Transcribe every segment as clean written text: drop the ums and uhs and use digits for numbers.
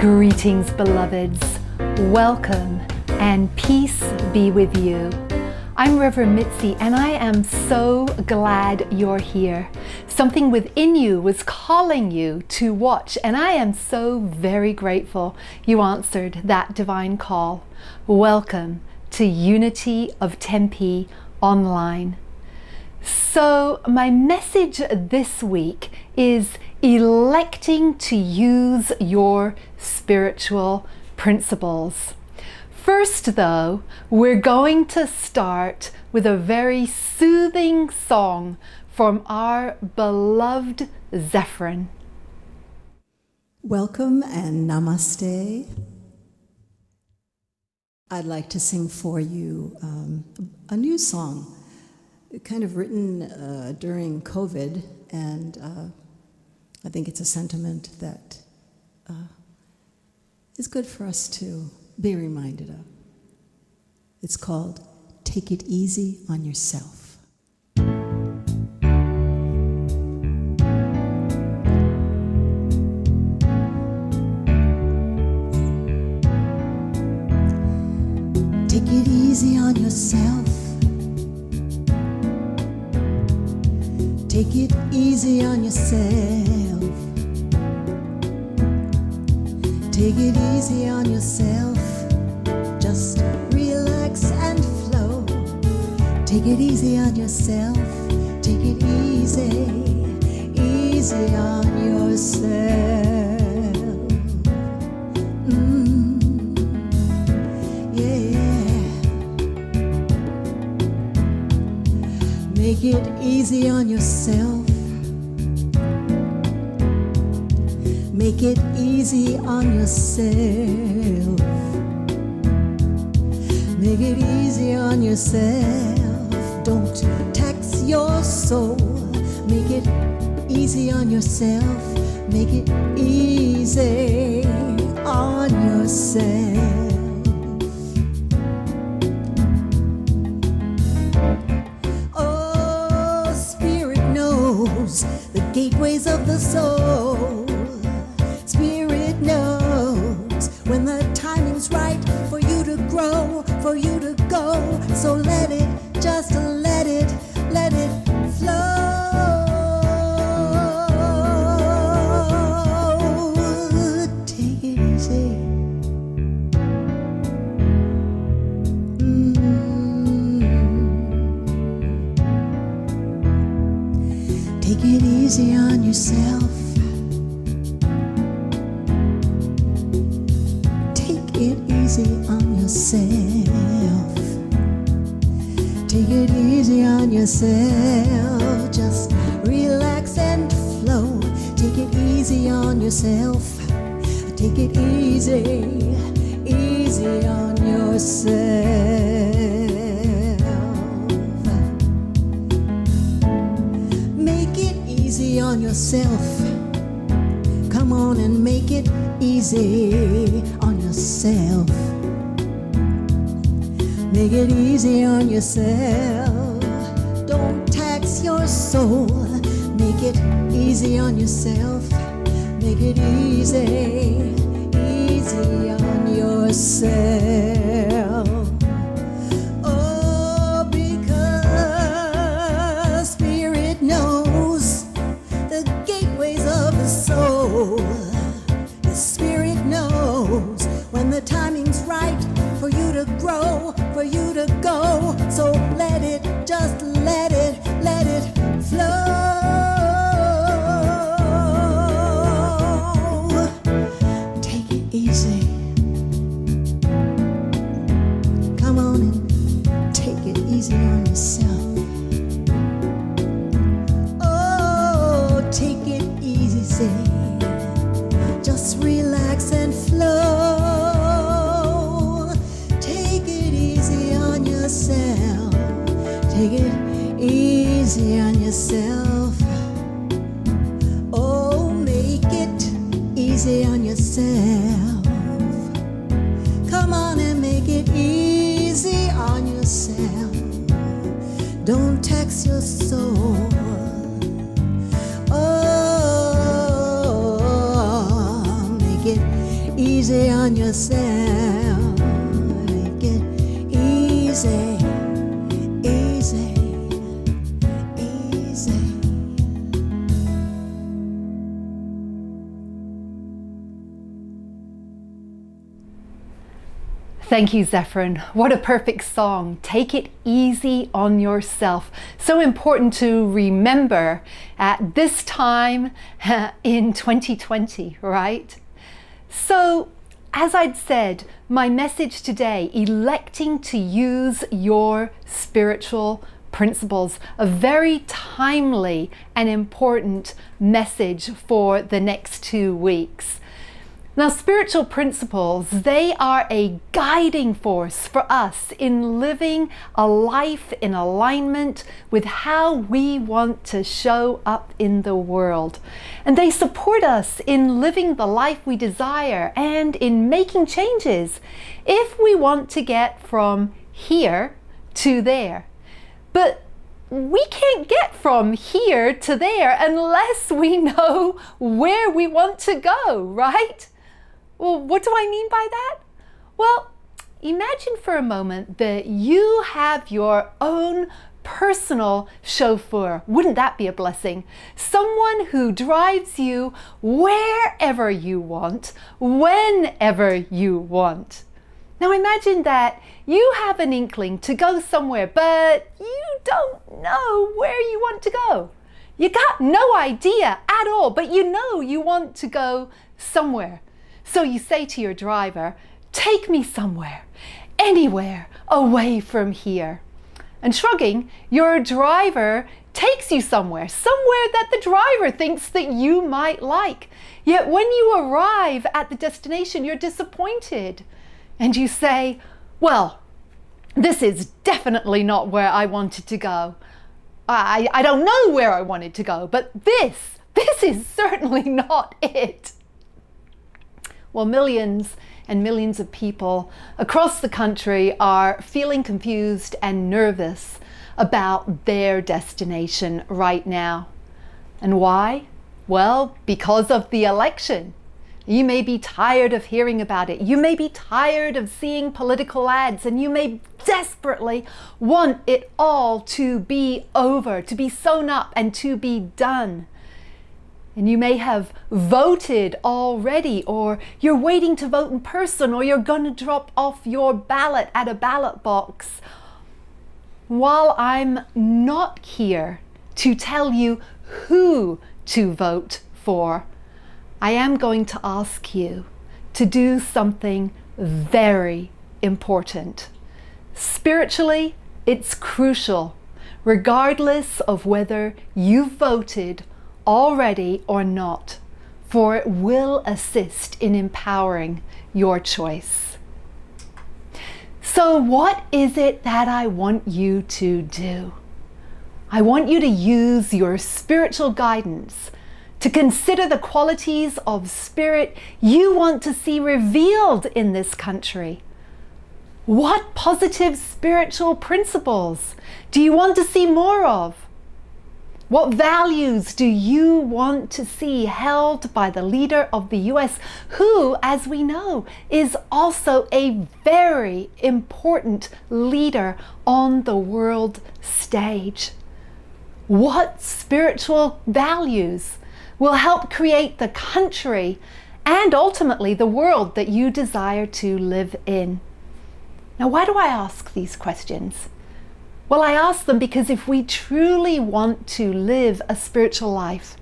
Greetings, beloveds. Welcome and peace be with you. I'm Reverend Mitzi and I am so glad you're here. Something within you was calling you to watch, and I am so very grateful you answered that divine call. Welcome to Unity of Tempe online. So my message this week is electing to use your spiritual principles. First though, we're going to start with a very soothing song from our beloved Zephyrin. Welcome and namaste. I'd like to sing for you a new song, kind of written during COVID, and I think it's a sentiment that is good for us to be reminded of. It's called Take It Easy on Yourself. Take it easy on yourself. Take it easy on yourself. Take it easy on yourself. Just relax and flow. Take it easy on yourself. Take it easy, easy on yourself. Make it easy on yourself. Make it easy on yourself. Make it easy on yourself. Don't tax your soul. Make it easy on yourself. Make it easy on yourself. The gateways of the soul. Spirit knows when the timing's right for you to grow, for you to go. So let it, just let it flow. Take it easy. Take it easy on yourself. Take it easy on yourself. Take it easy on yourself. Just relax and flow. Take it easy on yourself. Take it easy, easy on yourself. Easy on yourself. Come on and make it easy on yourself. Make it easy on yourself. Don't tax your soul. Make it easy on yourself. Make it easy, easy on yourself. Oh, because Spirit knows the gateways of the soul. The Spirit knows when the timing's right for you to grow, for you to go. So let it, just let it flow. Take it easy. Come on and take it easy on yourself. Take it easy, just relax and flow. Take it easy on yourself. Take it easy on yourself. Oh, make it easy on yourself. Come on and make it easy on yourself. Don't tax your soul. easy on yourself. Take it easy, easy, easy. Thank you, Zephyrin. What a perfect song. Take it easy on yourself. So important to remember at this time in 2020, right? So, as I'd said, my message today, electing to use your spiritual principles, a very timely and important message for the next 2 weeks. Now, spiritual principles, they are a guiding force for us in living a life in alignment with how we want to show up in the world. And they support us in living the life we desire and in making changes if we want to get from here to there. But we can't get from here to there unless we know where we want to go, right? Well, what do I mean by that? Well, imagine for a moment that you have your own personal chauffeur. Wouldn't that be a blessing? Someone who drives you wherever you want, whenever you want. Now imagine that you have an inkling to go somewhere, but you don't know where you want to go. You got no idea at all, but you know you want to go somewhere. So you say to your driver, take me somewhere, anywhere away from here. And shrugging, your driver takes you somewhere that the driver thinks that you might like. Yet when you arrive at the destination, you're disappointed. And you say, well, this is definitely not where I wanted to go. I don't know where I wanted to go, but this is certainly not it. Well, millions and millions of people across the country are feeling confused and nervous about their destination right now. And why? Well, because of the election. You may be tired of hearing about it. You may be tired of seeing political ads, and you may desperately want it all to be over, to be sewn up and to be done. And you may have voted already, or you're waiting to vote in person, or you're going to drop off your ballot at a ballot box. While I'm not here to tell you who to vote for, I am going to ask you to do something very important. Spiritually, it's crucial, regardless of whether you've voted already or not, for it will assist in empowering your choice. So what is it that I want you to do? I want you to use your spiritual guidance to consider the qualities of spirit you want to see revealed in this country. What positive spiritual principles do you want to see more of? What values do you want to see held by the leader of the US, who, as we know, is also a very important leader on the world stage? What spiritual values will help create the country and ultimately the world that you desire to live in? Now, why do I ask these questions? Well, I ask them because if we truly want to live a spiritual life,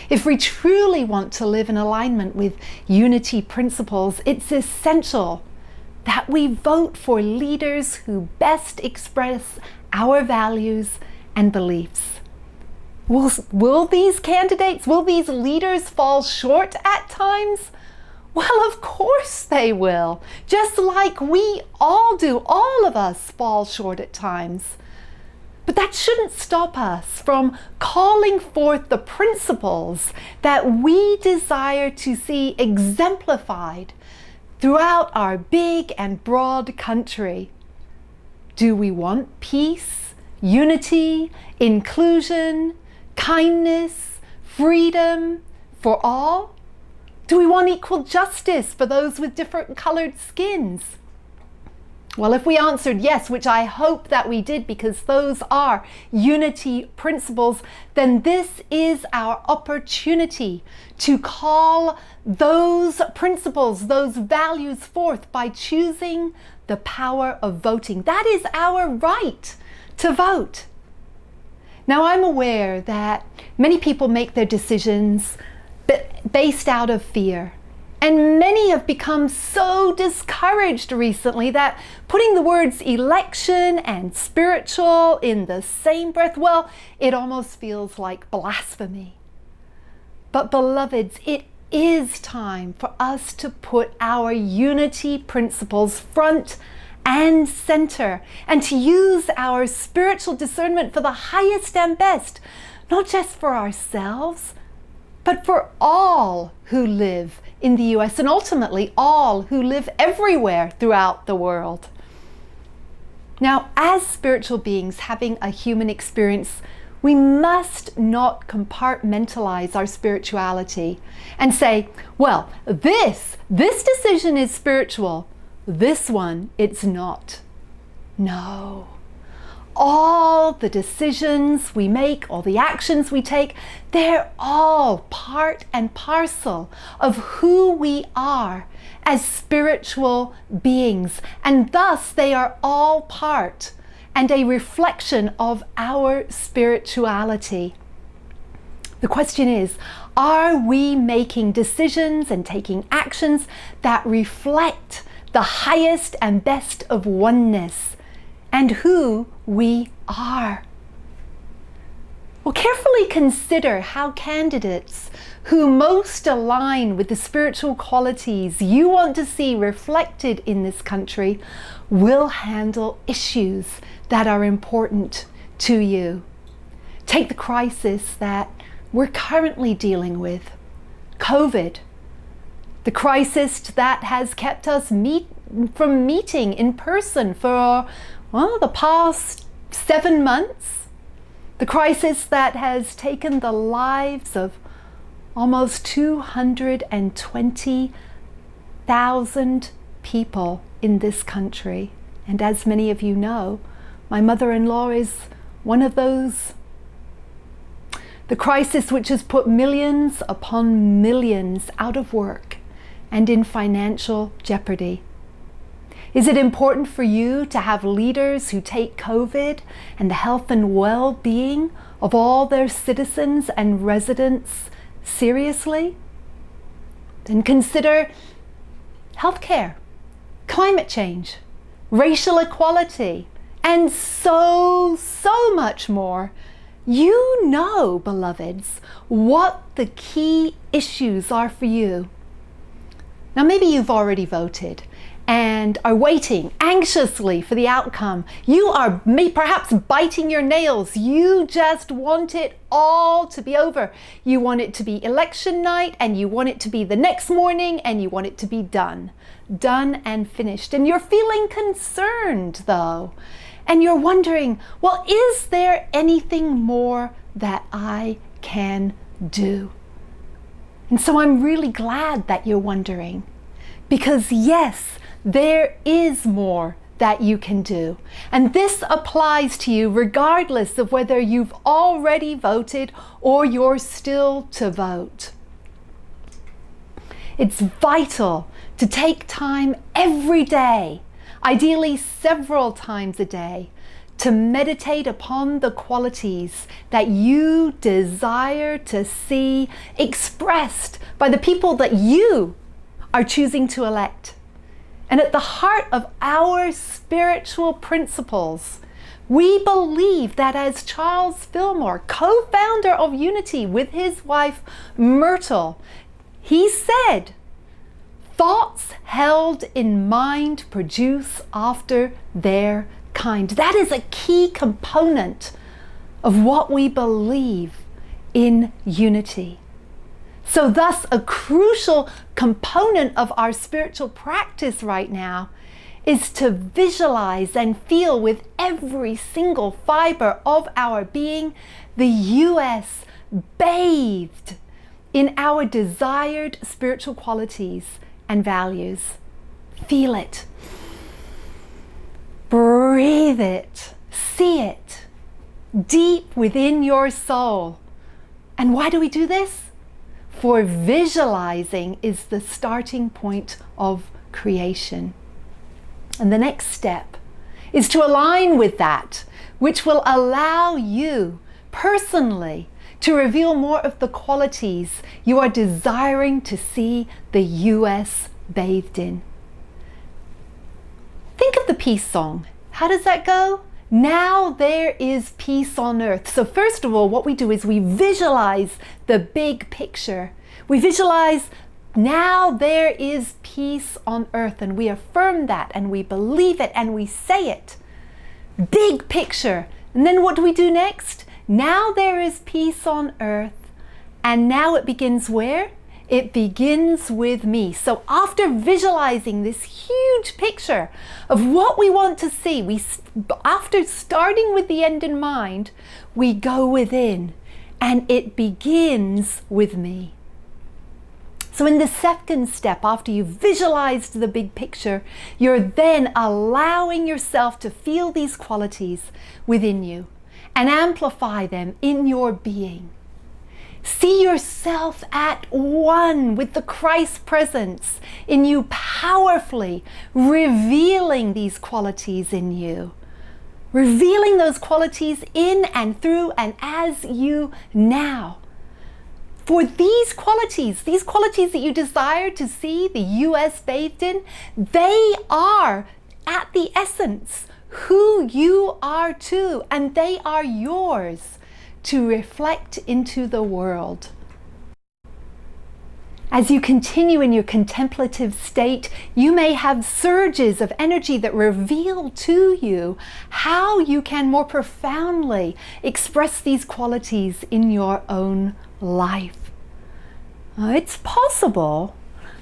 if we truly want to live in alignment with unity principles, it's essential that we vote for leaders who best express our values and beliefs. Will these candidates, will these leaders fall short at times? Well, of course they will. Just like we all do. All of us fall short at times. But that shouldn't stop us from calling forth the principles that we desire to see exemplified throughout our big and broad country. Do we want peace, unity, inclusion, kindness, freedom for all? Do we want equal justice for those with different colored skins? Well, if we answered yes, which I hope that we did because those are unity principles, then this is our opportunity to call those principles, those values forth by choosing the power of voting. That is our right to vote. Now, I'm aware that many people make their decisions based out of fear. And many have become so discouraged recently that putting the words election and spiritual in the same breath, well, it almost feels like blasphemy. But beloveds, it is time for us to put our unity principles front and center and to use our spiritual discernment for the highest and best, not just for ourselves, but for all who live in the US and ultimately all who live everywhere throughout the world. Now, as spiritual beings having a human experience, we must not compartmentalize our spirituality and say, well, this decision is spiritual, this one, it's not. No. All the decisions we make, all the actions we take, they're all part and parcel of who we are as spiritual beings. And thus they are all part and a reflection of our spirituality. The question is, are we making decisions and taking actions that reflect the highest and best of oneness and who we are? Well, carefully consider how candidates who most align with the spiritual qualities you want to see reflected in this country will handle issues that are important to you. Take the crisis that we're currently dealing with, COVID, the crisis that has kept us from meeting in person for the past 7 months, the crisis that has taken the lives of almost 220,000 people in this country. And as many of you know, my mother-in-law is one of those. The crisis which has put millions upon millions out of work and in financial jeopardy. Is it important for you to have leaders who take COVID and the health and well-being of all their citizens and residents seriously? Then consider healthcare, climate change, racial equality, and so much more. You know, beloveds, what the key issues are for you. Now, maybe you've already voted and are waiting anxiously for the outcome. You are perhaps biting your nails. You just want it all to be over. You want it to be election night, and you want it to be the next morning, and you want it to be done and finished. And you're feeling concerned though, and you're wondering, well, is there anything more that I can do? And so I'm really glad that you're wondering, because yes, there is more that you can do. And this applies to you regardless of whether you've already voted or you're still to vote. It's vital to take time every day, ideally several times a day, to meditate upon the qualities that you desire to see expressed by the people that you are choosing to elect. And at the heart of our spiritual principles, we believe that, as Charles Fillmore, co-founder of Unity with his wife Myrtle, he said, thoughts held in mind produce after their kind. That is a key component of what we believe in unity. So thus, a crucial component of our spiritual practice right now is to visualize and feel with every single fiber of our being the U.S. bathed in our desired spiritual qualities and values. Feel it. Breathe it. See it deep within your soul. And why do we do this? For visualizing is the starting point of creation. And the next step is to align with that, which will allow you personally to reveal more of the qualities you are desiring to see the US bathed in. Think of the peace song. How does that go? Now there is peace on earth. So first of all, what we do is we visualize the big picture. We visualize now there is peace on earth, and we affirm that and we believe it and we say it. Big picture. And then what do we do next? Now there is peace on earth, and now it begins where? It begins with me. So after visualizing this huge picture of what we want to see, after starting with the end in mind, we go within, and it begins with me. So in the second step, after you've visualized the big picture, you're then allowing yourself to feel these qualities within you and amplify them in your being. See yourself at one with the Christ presence in you, powerfully revealing these qualities in you. Revealing those qualities in and through and as you now. For these qualities that you desire to see the US bathed in, they are at the essence who you are too, and they are yours to reflect into the world. As you continue in your contemplative state, you may have surges of energy that reveal to you how you can more profoundly express these qualities in your own life. It's possible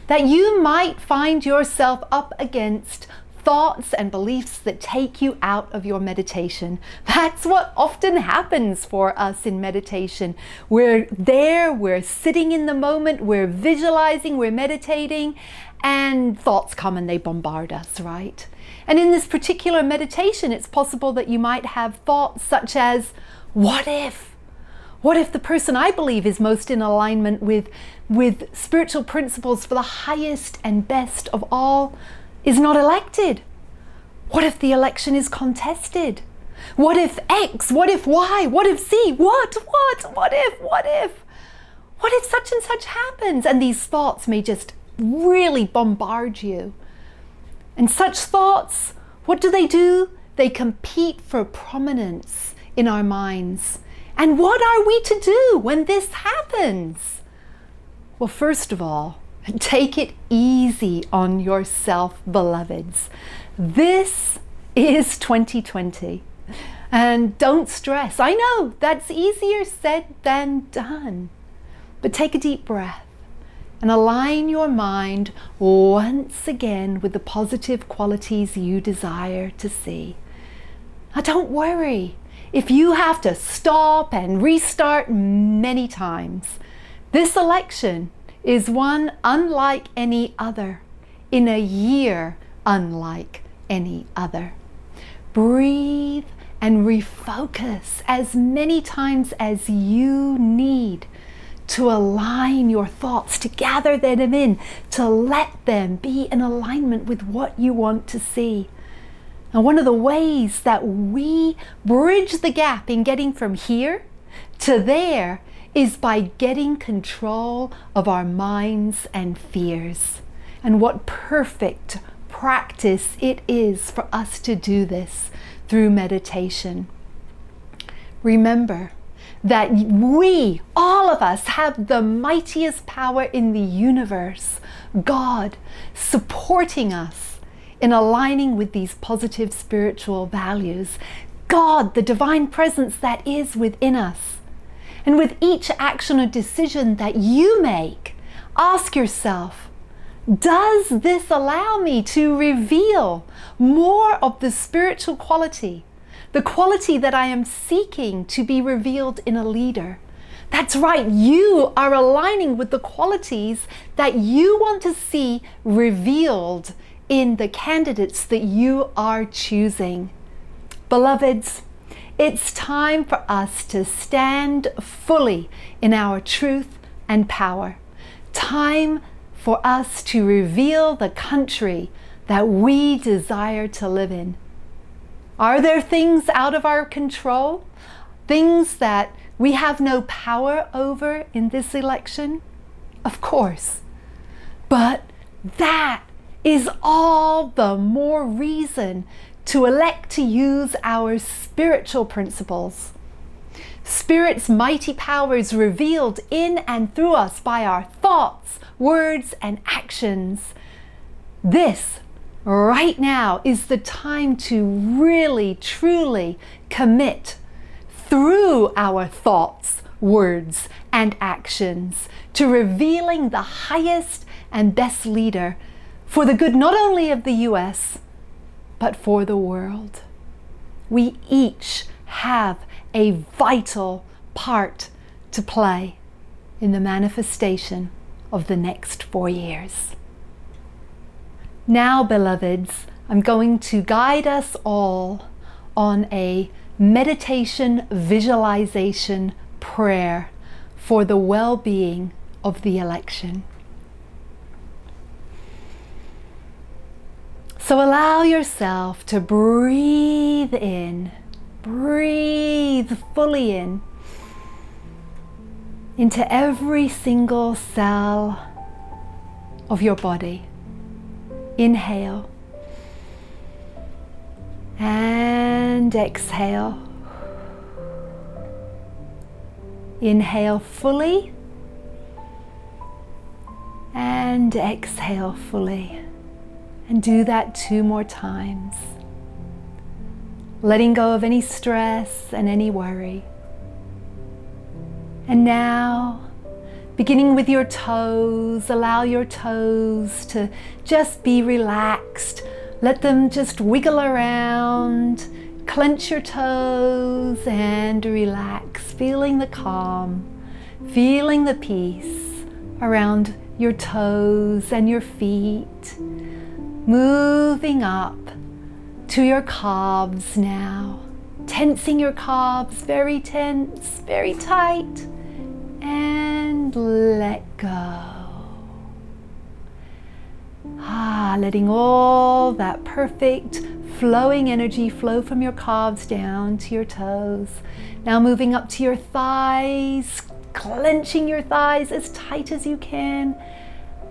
that you might find yourself up against thoughts and beliefs that take you out of your meditation. That's what often happens for us in meditation. We're there, we're sitting in the moment, we're visualizing, we're meditating, and thoughts come and they bombard us, right? And in this particular meditation, it's possible that you might have thoughts such as, what if? What if the person I believe is most in alignment with spiritual principles for the highest and best of all is not elected? What if the election is contested? What if X? What if Y? What if Z? What if such and such happens? And these thoughts may just really bombard you. And such thoughts, what do? They compete for prominence in our minds. And what are we to do when this happens? Well, first of all, take it easy on yourself, beloveds. This is 2020. And don't stress. I know that's easier said than done. But take a deep breath and align your mind once again with the positive qualities you desire to see. Now, don't worry if you have to stop and restart many times. This election is one unlike any other, in a year unlike any other. Breathe and refocus as many times as you need to align your thoughts, to gather them in, to let them be in alignment with what you want to see. And one of the ways that we bridge the gap in getting from here to there is by getting control of our minds and fears. And what perfect practice it is for us to do this through meditation. Remember that we, all of us, have the mightiest power in the universe, God, supporting us in aligning with these positive spiritual values. God, the divine presence that is within us. And with each action or decision that you make, ask yourself, does this allow me to reveal more of the spiritual quality, the quality that I am seeking to be revealed in a leader, That's right, you are aligning with the qualities that you want to see revealed in the candidates that you are choosing. Beloveds, it's time for us to stand fully in our truth and power. Time for us to reveal the country that we desire to live in. Are there things out of our control? Things that we have no power over in this election? Of course. But that is all the more reason to elect to use our spiritual principles. Spirit's mighty powers revealed in and through us by our thoughts, words, and actions. This, right now, is the time to really, truly commit through our thoughts, words, and actions to revealing the highest and best leader for the good not only of the U.S., but for the world. We each have a vital part to play in the manifestation of the next 4 years. Now, beloveds, I'm going to guide us all on a meditation visualization prayer for the well-being of the election. So allow yourself to breathe in, breathe fully in, into every single cell of your body. Inhale and exhale. Inhale fully and exhale fully. And do that 2 more times. Letting go of any stress and any worry. And now, beginning with your toes, allow your toes to just be relaxed. Let them just wiggle around. Clench your toes and relax, feeling the calm, feeling the peace around your toes and your feet. Moving up to your calves now, tensing your calves, very tense, very tight, and let go. Letting all that perfect flowing energy flow from your calves down to your toes. Now moving up to your thighs, clenching your thighs as tight as you can,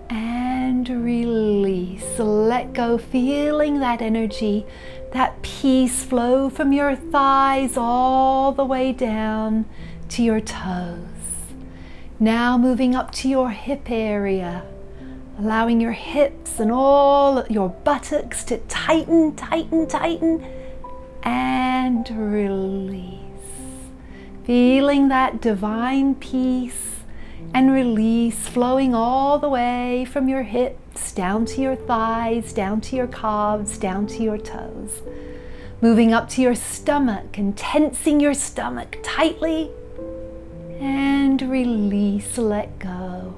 and release. Let go, feeling that energy, that peace flow from your thighs all the way down to your toes. Now moving up to your hip area, allowing your hips and all your buttocks to tighten, tighten, tighten, and release. Feeling that divine peace and release flowing all the way from your hips down to your thighs, down to your calves, down to your toes. Moving up to your stomach and tensing your stomach tightly, and release, let go.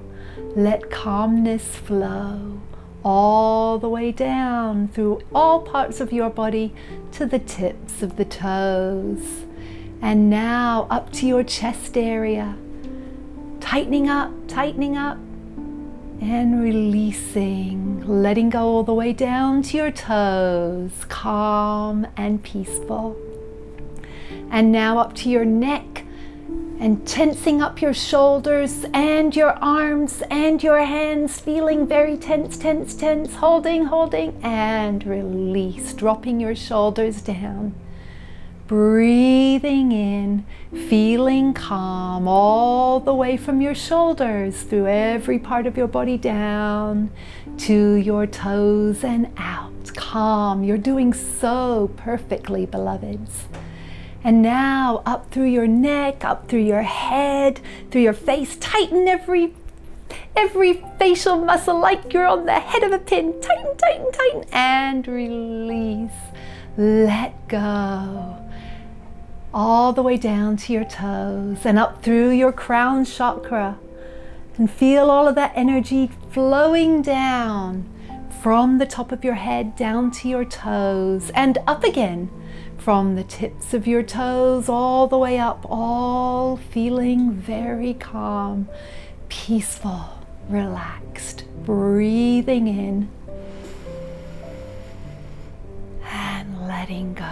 Let calmness flow all the way down through all parts of your body to the tips of the toes. And now up to your chest area. Tightening up, and releasing, letting go all the way down to your toes, calm and peaceful. And now up to your neck, and tensing up your shoulders and your arms and your hands, feeling very tense, tense, tense, holding, and release, dropping your shoulders down. Breathing in, feeling calm all the way from your shoulders through every part of your body down to your toes and out. Calm. You're doing so perfectly, beloveds. And now up through your neck, up through your head, through your face. Tighten every facial muscle like you're on the head of a pin. Tighten, tighten, tighten, and release. Let go. all the way down to your toes and up through your crown chakra. And feel all of that energy flowing down from the top of your head down to your toes and up again from the tips of your toes all the way up, all feeling very calm, peaceful, relaxed, breathing in and letting go.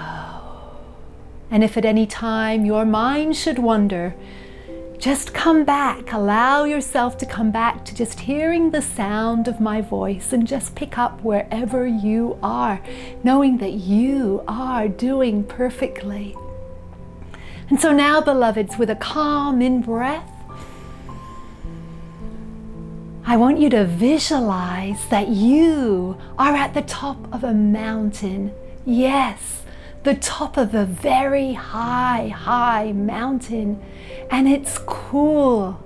And if at any time your mind should wander, just come back, allow yourself to come back to just hearing the sound of my voice and just pick up wherever you are, knowing that you are doing perfectly. And so now, beloveds, with a calm in-breath, I want you to visualize that you are at the top of a mountain. Yes, the top of a very high mountain, and it's cool,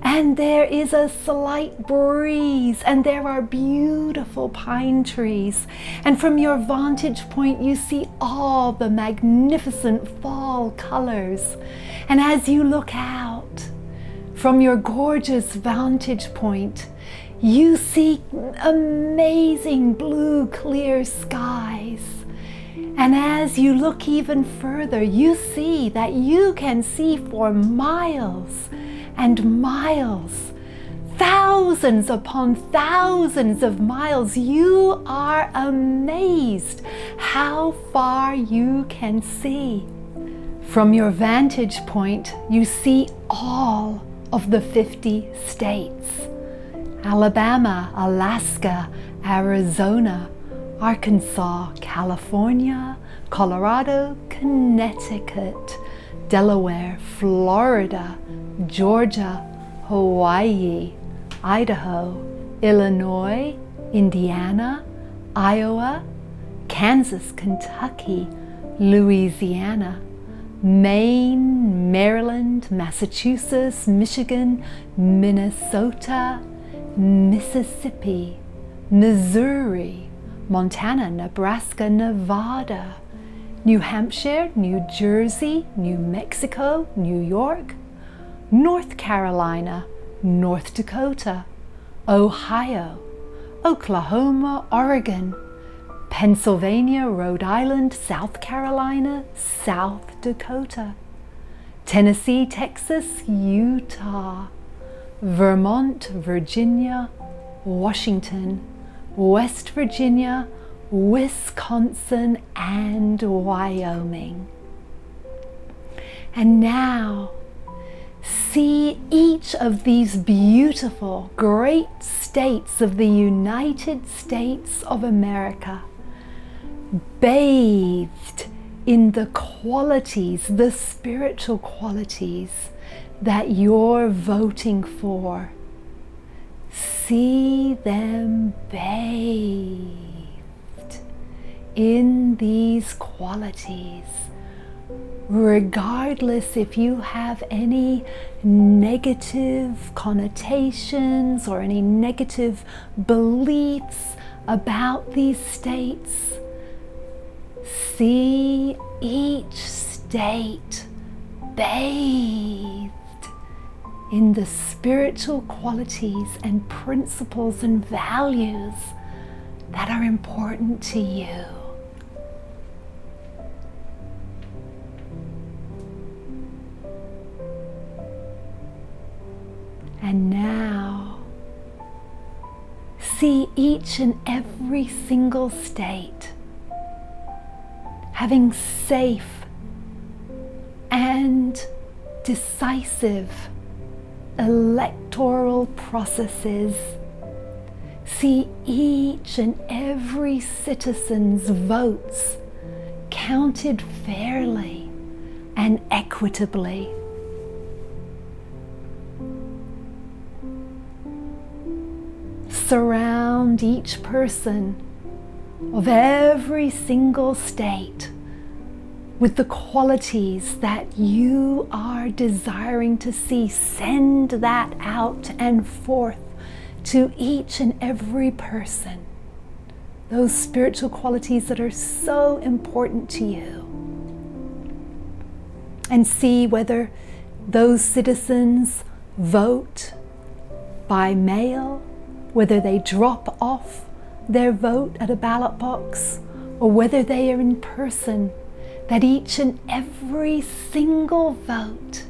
and there is a slight breeze, and there are beautiful pine trees, and from your vantage point you see all the magnificent fall colors. And as you look out from your gorgeous vantage point, you see amazing blue clear skies. And as you look even further, you see that you can see for miles and miles, thousands upon thousands of miles. You are amazed how far you can see. From your vantage point, you see all of the 50 states: Alabama, Alaska, Arizona, Arkansas, California, Colorado, Connecticut, Delaware, Florida, Georgia, Hawaii, Idaho, Illinois, Indiana, Iowa, Kansas, Kentucky, Louisiana, Maine, Maryland, Massachusetts, Michigan, Minnesota, Mississippi, Missouri, Montana, Nebraska, Nevada, New Hampshire, New Jersey, New Mexico, New York, North Carolina, North Dakota, Ohio, Oklahoma, Oregon, Pennsylvania, Rhode Island, South Carolina, South Dakota, Tennessee, Texas, Utah, Vermont, Virginia, Washington, West Virginia, Wisconsin, and Wyoming. And now, see each of these beautiful, great states of the United States of America bathed in the qualities, the spiritual qualities that you're voting for. See them bathed in these qualities, regardless if you have any negative connotations or any negative beliefs about these states. See each state bathed in the spiritual qualities and principles and values that are important to you. And now, see each and every single state having safe and decisive electoral processes. See each and every citizen's votes counted fairly and equitably. Surround each person of every single state with the qualities that you are desiring to see. Send that out and forth to each and every person. Those spiritual qualities that are so important to you. and see whether those citizens vote by mail, whether they drop off their vote at a ballot box, or whether they are in person, that each and every single vote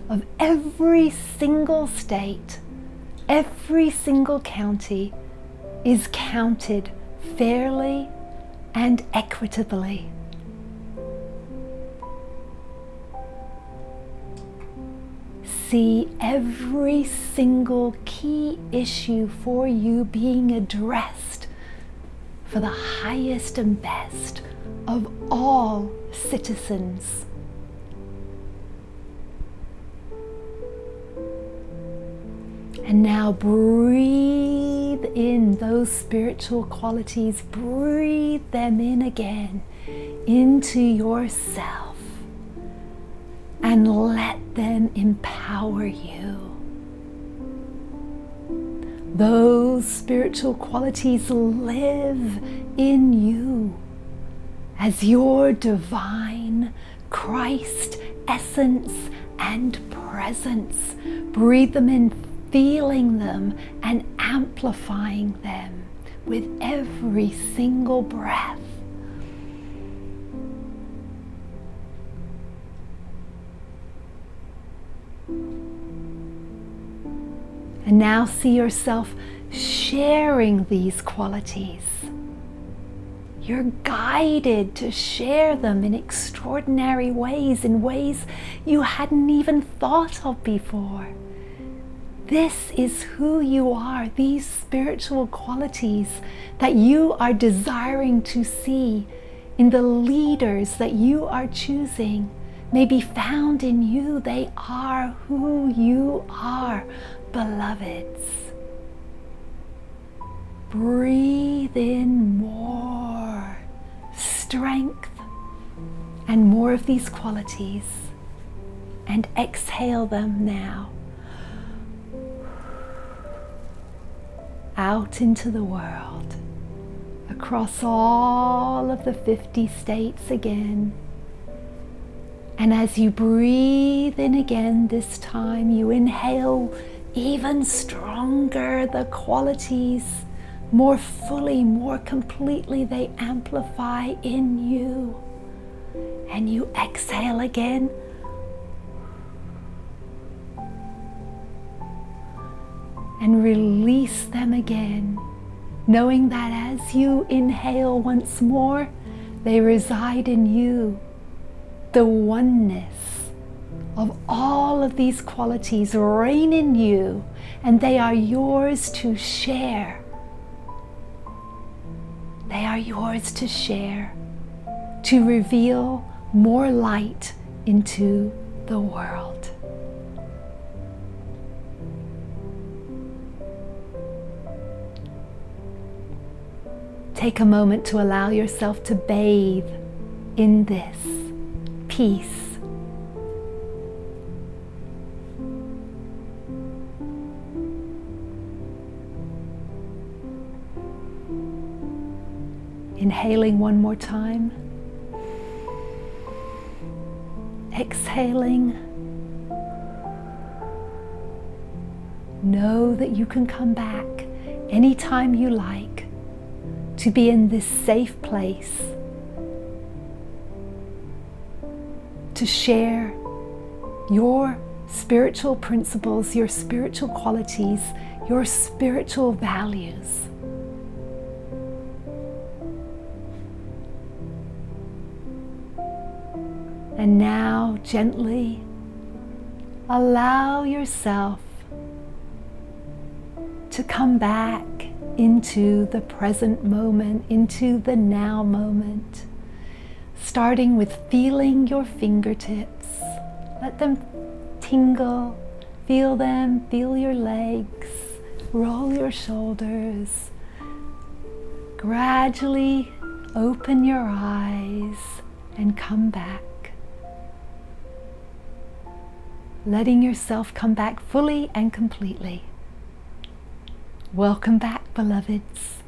of every single state, every single county is counted fairly and equitably. See every single key issue for you being addressed for the highest and best of all citizens. And now breathe in those spiritual qualities, breathe them in again into yourself, and let them empower you. Those spiritual qualities live in you as your divine Christ essence and presence. Breathe them in, feeling them and amplifying them with every single breath. And now see yourself sharing these qualities. You're guided to share them in extraordinary ways, in ways you hadn't even thought of before. This is who you are. These spiritual qualities that you are desiring to see in the leaders that you are choosing may be found in you. They are who you are, beloveds. Breathe in more strength and more of these qualities, and exhale them now out into the world, across all of the 50 states again. And as you breathe in again this time, you inhale even stronger the qualities, more fully, more completely they amplify in you. And you exhale again. And release them again, knowing that as you inhale once more, they reside in you. The oneness of all of these qualities reign in you, and they are yours to share. They are yours to share, to reveal more light into the world. Take a moment to allow yourself to bathe in this peace. Inhaling one more time. Exhaling. Know that you can come back anytime you like to be in this safe place, to share your spiritual principles, your spiritual qualities, your spiritual values. And now gently allow yourself to come back into the present moment, into the now moment, starting with feeling your fingertips. Let them tingle, feel them, feel your legs, roll your shoulders. Gradually open your eyes and come back. Letting yourself come back fully and completely. Welcome back, beloveds.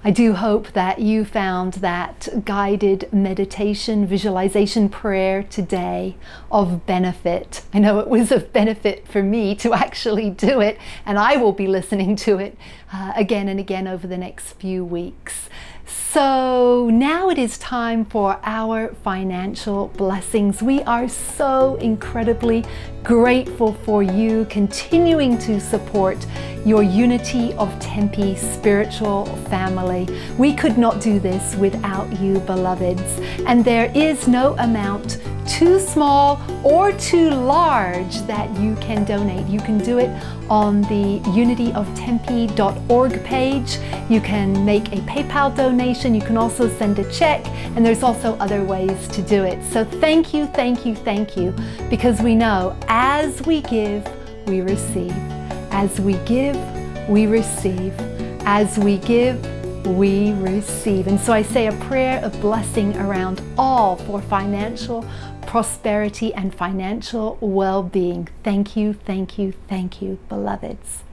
I do hope that you found that guided meditation, visualization prayer today of benefit. I know it was of benefit for me to actually do it, and I will be listening to it again and again over the next few weeks. So now it is time for our financial blessings. We are so incredibly grateful for you continuing to support your Unity of Tempe spiritual family. We could not do this without you, beloveds, and there is no amount too small or too large that you can donate. You can do it on the unityoftempe.org page. You can make a PayPal donation. You can also send a check, and there's also other ways to do it. So thank you, thank you, thank you, because we know as we give, we receive. As we give, we receive. As we give, we receive. And so I say a prayer of blessing around all for financial prosperity and financial well-being. Thank you, thank you, thank you, beloveds.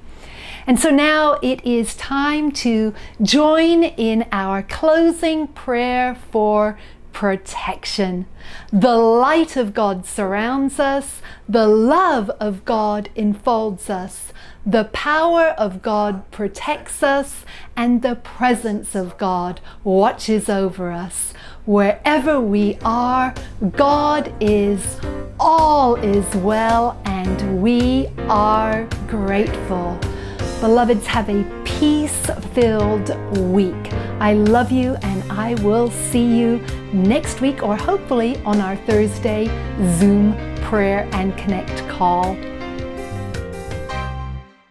And so now it is time to join in our closing prayer for protection. The light of God surrounds us. The love of God enfolds us. The power of God protects us, and the presence of God watches over us. Wherever we are, God is, all is well, and we are grateful. Beloveds, have a peace-filled week. I love you, and I will see you next week, or hopefully on our Thursday Zoom prayer and connect call.